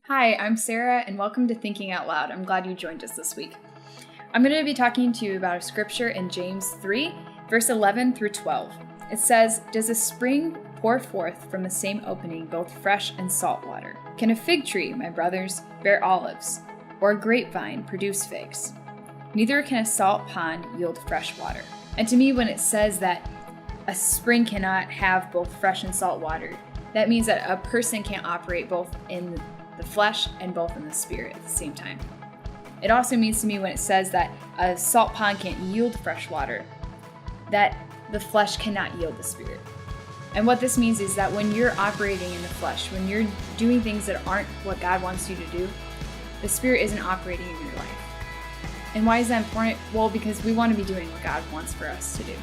Hi, I'm Sarah, and welcome to Thinking Out Loud. I'm glad you joined us this week. I'm going to be talking to you about a scripture in James 3, verse 11 through 12. It says, "Does a spring pour forth from the same opening both fresh and salt water? Can a fig tree, my brothers, bear olives, or a grapevine produce figs? Neither can a salt pond yield fresh water." And to me, when it says that a spring cannot have both fresh and salt water, that means that a person can't operate both in the flesh and both in the spirit at the same time. It also means to me when it says that a salt pond can't yield fresh water, that the flesh cannot yield the spirit. And what this means is that when you're operating in the flesh, when you're doing things that aren't what God wants you to do, the spirit isn't operating in your life. And why is that important? Well, because we want to be doing what God wants for us to do.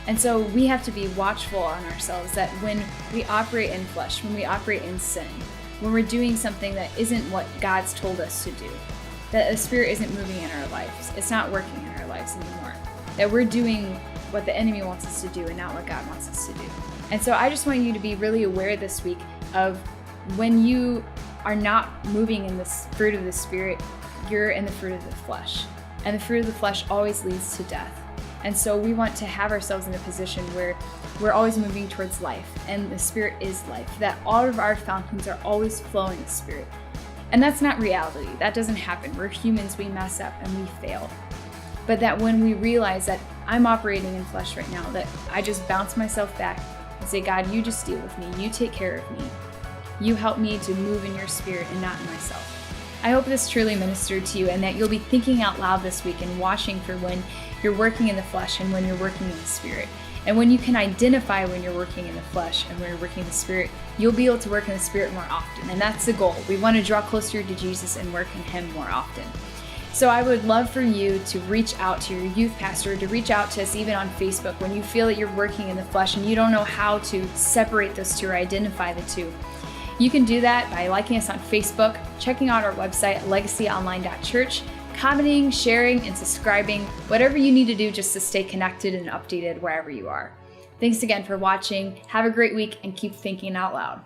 And so we have to be watchful on ourselves that when we operate in flesh, when we operate in sin, when we're doing something that isn't what God's told us to do, that the Spirit isn't moving in our lives, it's not working in our lives anymore, that we're doing what the enemy wants us to do and not what God wants us to do. And so I just want you to be really aware this week of when you are not moving in this fruit of the Spirit, you're in the fruit of the flesh. And the fruit of the flesh always leads to death. And so we want to have ourselves in a position where we're always moving towards life, and the Spirit is life, that all of our fountains are always flowing with Spirit. And that's not reality. That doesn't happen. We're humans, we mess up and we fail. But that when we realize that I'm operating in flesh right now, that I just bounce myself back and say, God, you just deal with me. You take care of me. You help me to move in your Spirit and not in myself. I hope this truly ministered to you and that you'll be thinking out loud this week and watching for when you're working in the flesh and when you're working in the Spirit. And when you can identify when you're working in the flesh and when you're working in the Spirit, you'll be able to work in the Spirit more often. And that's the goal. We want to draw closer to Jesus and work in Him more often. So I would love for you to reach out to your youth pastor, to reach out to us even on Facebook when you feel that you're working in the flesh and you don't know how to separate those two or identify the two. You can do that by liking us on Facebook, checking out our website at legacyonline.church, commenting, sharing, and subscribing, whatever you need to do just to stay connected and updated wherever you are. Thanks again for watching. Have a great week and keep thinking out loud.